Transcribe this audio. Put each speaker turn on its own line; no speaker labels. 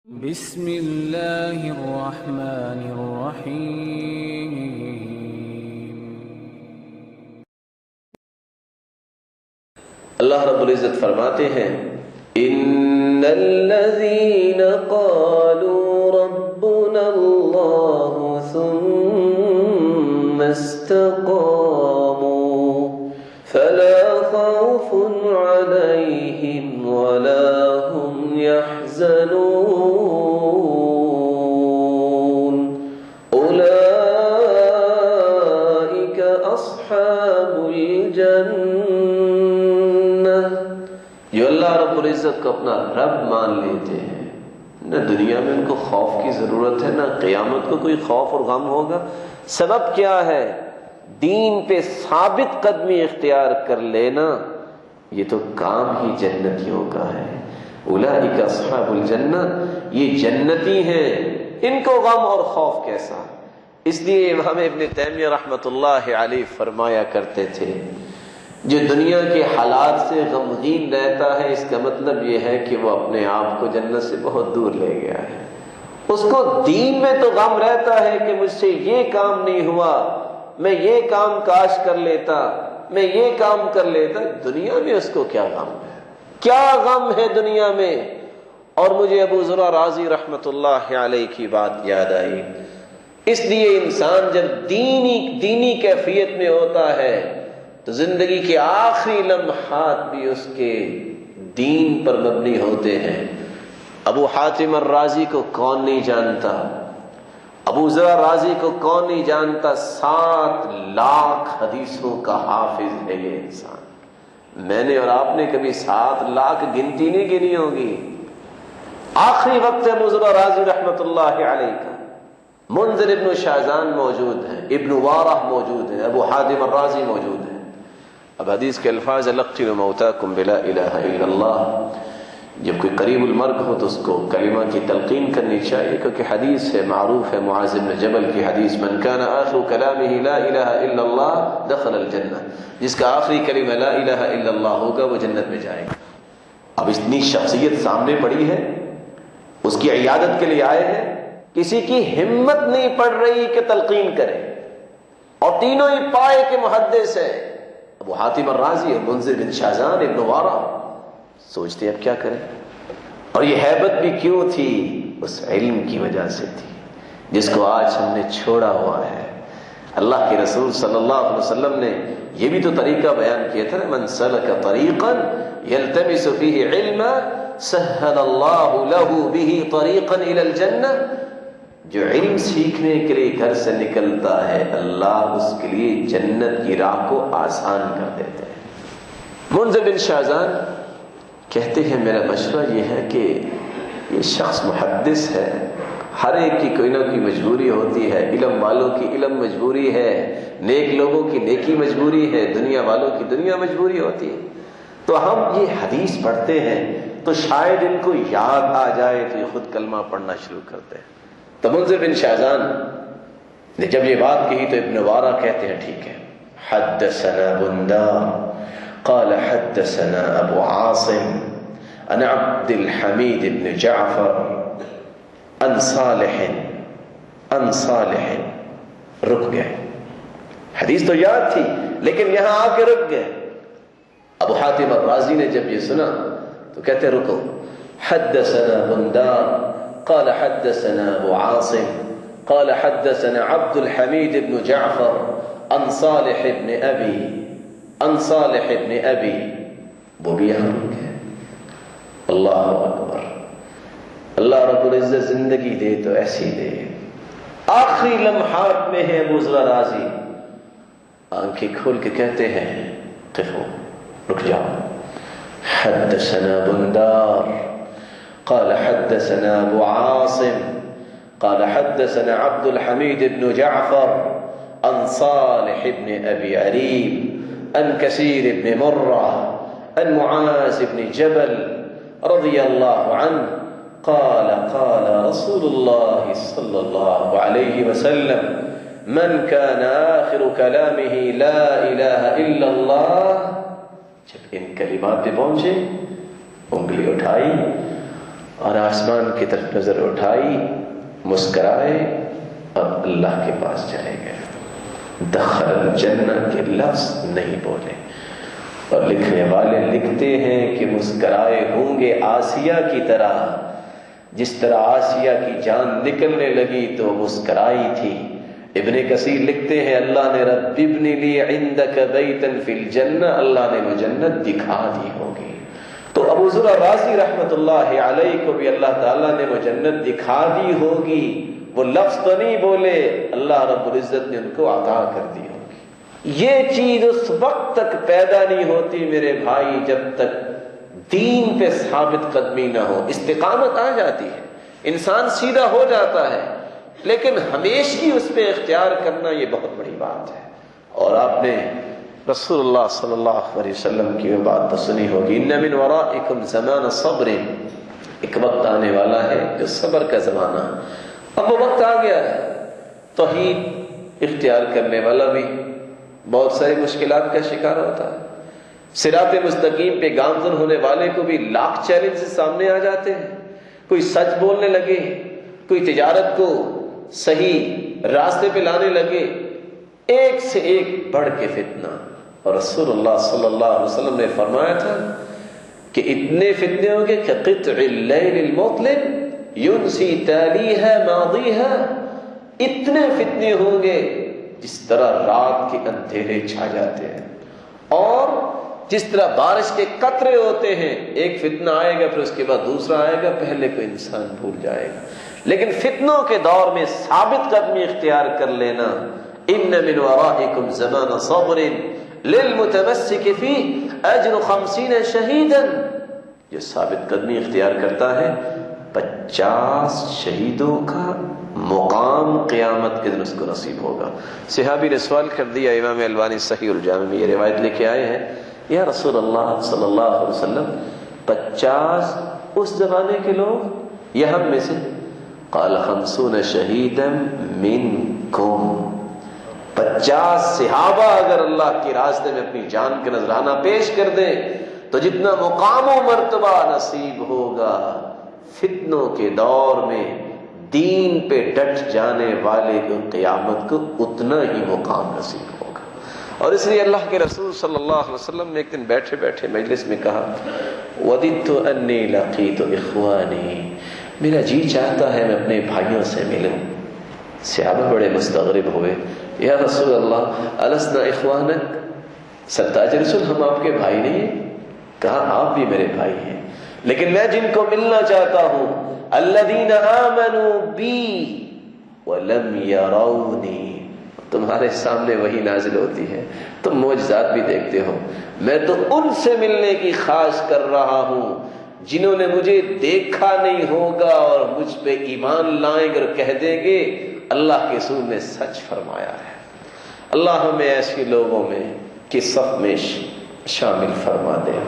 بسم اللہ الرحمن الرحیم۔
اللہ رب العزت فرماتے ہیں ان الذین قالوا ربنا اللہ ثم استقاموا فلا خوف علیہم ولا هم يحزنون اولئک اصحاب الجنہ۔ جو اللہ رب العزت کو اپنا رب مان لیتے ہیں، نہ دنیا میں ان کو خوف کی ضرورت ہے، نہ قیامت کو کوئی خوف اور غم ہوگا۔ سبب کیا ہے؟ دین پہ ثابت قدمی اختیار کر لینا، یہ تو کام ہی جنتیوں کا ہے۔ اولئک اصحاب الجنہ، یہ جنتی ہیں، ان کو غم اور خوف کیسا؟ اس لیے امام ابن تیمیہ رحمۃ اللہ علیہ فرمایا کرتے تھے، جو دنیا کے حالات سے غمگین رہتا ہے، اس کا مطلب یہ ہے کہ وہ اپنے آپ کو جنت سے بہت دور لے گیا ہے۔ اس کو دین میں تو غم رہتا ہے کہ مجھ سے یہ کام نہیں ہوا، میں یہ کام کاش کر لیتا، میں یہ کام کر لیتا۔ دنیا میں اس کو کیا غم ہے؟ کیا غم ہے دنیا میں؟ اور مجھے ابو ذرہ رازی رحمۃ اللہ علیہ کی بات یاد آئی۔ اس لیے انسان جب دینی کیفیت میں ہوتا ہے تو زندگی کے آخری لمحات بھی اس کے دین پر مبنی ہوتے ہیں۔ ابو حاتم الرازی کو کون نہیں جانتا؟ ابو ذرہ رازی کو کون نہیں جانتا؟ 7 لاکھ حدیثوں کا حافظ ہے یہ انسان۔ میں نے اور آپ نے کبھی 7 لاکھ گنتی نہیں گنی ہوگی۔ آخری وقت ابو ذرہ رازی رحمۃ اللہ علیہ کا، منذر ابن شاذان موجود ہیں، ابن وارہ موجود ہیں، ابو حاتم الرازی موجود ہیں۔ اب حدیث کے الفاظ لقنوا موتاکم بلا الہ الا اللہ، جب کوئی قریب المرگ ہو تو اس کو کلمہ کی تلقین کرنی چاہیے، کیونکہ حدیث ہے، معروف ہے، معاذ بن جبل کی حدیث، من کان آخر کلامہ لا الہ الا اللہ دخل الجنہ، جس کا آخری کلمہ لا الہ الا اللہ ہوگا وہ جنت میں جائے گا۔ اب اتنی شخصیت سامنے پڑی ہے، اس کی عیادت کے لیے آئے ہیں، کسی کی ہمت نہیں پڑ رہی کہ تلقین کرے، اور تینوں ہی پائے کے محدث ہیں، ابو حاتم الرازی اور منذر بن شاذان ابن وارہ۔ سوچتے اب کیا کریں؟ اور یہ ہیبت بھی کیوں تھی؟ اس علم کی وجہ سے تھی، جس کو آج ہم نے چھوڑا ہوا ہے۔ اللہ کے رسول صلی اللہ علیہ وسلم نے یہ بھی تو طریقہ بیان کیا تھا نا، من سلک طریقا یلتمس فیہ علما سہل اللہ لہ بہ طریقا الی الجنہ۔ جو علم سیکھنے کے لیے گھر سے نکلتا ہے، اللہ اس کے لیے جنت کی راہ کو آسان کر دیتے ہیں۔ منذر بن شاذان کہتے ہیں میرا مشورہ یہ ہے کہ یہ شخص محدث ہے، ہر ایک کی کوئی نہ کوئی مجبوری ہوتی ہے، علم والوں کی علم مجبوری ہے، نیک لوگوں کی نیکی مجبوری ہے، دنیا والوں کی دنیا مجبوری ہوتی ہے، تو ہم یہ حدیث پڑھتے ہیں تو شاید ان کو یاد آ جائے تو یہ خود کلمہ پڑھنا شروع کرتے ہیں۔ تو منذر بن شاذان نے جب یہ بات کہی تو ابن وارہ کہتے ہیں ٹھیک ہے، حدثنا بندار قال حدثنا ابو عاصم عن عبد الحمید بن جعفر عن صالح رک گئے۔ حدیث تو یاد تھی لیکن یہاں آ کے رک گئے۔ ابو حاتم الرازی نے جب یہ سنا تو کہتے رکو، حدثنا بندار قال حدثنا ابو عاصم قال حدثنا عبد الحمید بن جعفر عن صالح بن ابی، وہ بھی یہاں رک گئے۔ اللہ اکبر۔ اللہ رب العزت زندگی دے تو ایسی دے۔ آخری لمحات میں ہے ابو ذرہ رازی، آنکھیں کھول کے کہتے ہیں قفو، رک جاؤ۔ حدثنا بندار قال حدثنا ابو عاصم قال حدثنا عبد الحمید بن جعفر عن صالح بن ابی عریب عن کثیر بن مرہ عن معاذ بن جبل رضی اللہ عنہ قال قال رسول اللہ صلی اللہ علیہ وسلم من كان آخر كلامه لا الہ الا اللہ۔ جب ان کلمات پہ پہنچے، انگلی اٹھائی اور آسمان کی طرف نظر اٹھائی، مسکرائے اور اللہ کے پاس چلے گئے۔ دخل الجنہ کے لفظ نہیں بولے۔ اور لکھنے والے لکھتے ہیں کہ مسکرائے ہوں گے آسیہ کی طرح، جس طرح آسیہ کی جان نکلنے لگی تو مسکرائی تھی۔ ابن کثیر لکھتے ہیں اللہ نے رب ابن لی عندک بیتا فی الجنہ، اللہ نے وہ جنت دکھا دی ہوگی۔ تو ابو ذر رازی رحمت اللہ علیہ کو بھی اللہ تعالیٰ نے وہ جنت دکھا دی ہوگی، وہ لفظ تو نہیں بولے، اللہ رب العزت نے ان کو عطا کر دی ہوگی۔ یہ چیز اس وقت تک پیدا نہیں ہوتی میرے بھائی جب تک دین پہ ثابت قدمی نہ ہو۔ استقامت آ جاتی ہے، انسان سیدھا ہو جاتا ہے، لیکن ہمیشہ اس پہ اختیار کرنا یہ بہت بڑی بات ہے۔ اور آپ نے رسول اللہ صلی اللہ علیہ وسلم کی وہ بات تو سنی ہوگی، ان من ورائکم زمان صبر، ایک وقت آنے والا ہے جو صبر کا زمانہ۔ اب وہ وقت آ گیا ہے، توحید اختیار کرنے والا بھی بہت ساری مشکلات کا شکار ہوتا ہے، صراط مستقیم پہ گامزن ہونے والے کو بھی لاکھ چیلنج سامنے آ جاتے ہیں۔ کوئی سچ بولنے لگے، کوئی تجارت کو صحیح راستے پہ لانے لگے، ایک سے ایک بڑھ کے فتنہ۔ اور رسول اللہ صلی اللہ علیہ وسلم نے فرمایا تھا کہ اتنے فتنے ہوں گے کہ قطع اللیل المظلم ینسی تالیہا ماضیہا، اتنے فتنے ہوں گے جس طرح رات کے اندھیرے چھا جاتے ہیں، اور جس طرح بارش کے قطرے ہوتے ہیں، ایک فتنہ آئے گا پھر اس کے بعد دوسرا آئے گا، پہلے کو انسان بھول جائے گا۔ لیکن فتنوں کے دور میں ثابت قدمی اختیار کر لینا، ان من ورائکم زمان صبر للمتمسک فیہ اجر 50 شہیدا، جو ثابت قدمی اختیار کرتا ہے 50 شہیدوں کا مقام قیامت کے دن اس کو نصیب ہوگا۔ صحابی نے سوال کر دیا، امام البانی صحیح الجامع میں یہ روایت لے کے آئے ہیں، یا رسول اللہ صلی اللہ علیہ وسلم 50 اس زمانے کے لوگ یا ہم میں سے؟ قال 50 شہیدا منکم، 50 صحابہ اگر اللہ کے راستے میں اپنی جان کا نذرانہ پیش کر دیں تو جتنا مقام و مرتبہ نصیب ہوگا، فتنوں کے دور میں دین پہ ڈٹ جانے والے کو قیامت کو اتنا ہی مقام نصیب ہوگا۔ اور اس لیے اللہ کے رسول صلی اللہ علیہ وسلم نے ایک دن بیٹھے بیٹھے مجلس میں کہا، وَدِدْتُ أَنِّي لَقِيتُ إِخْوَانِي، میرا جی چاہتا ہے میں اپنے بھائیوں سے ملوں۔ صحابہ بڑے مستغرب ہوئے، یا رسول اللہ أَلَسْنَا إِخْوَانَكَ، سرتاج رسول ہم آپ کے بھائی نہیں ہیں؟ کہا آپ بھی میرے بھائی ہیں، لیکن میں جن کو ملنا چاہتا ہوں الذین آمنوا بی ولم یرونی، تمہارے سامنے وہی نازل ہوتی ہے، تم معجزات بھی دیکھتے ہو، میں تو ان سے ملنے کی خواہش کر رہا ہوں جنہوں نے مجھے دیکھا نہیں ہوگا اور مجھ پہ ایمان لائیں گے اور کہہ دیں گے اللہ کے رسول نے سچ فرمایا ہے۔ اللہ ہمیں ایسے لوگوں میں کہ صف میں شامل فرما دے۔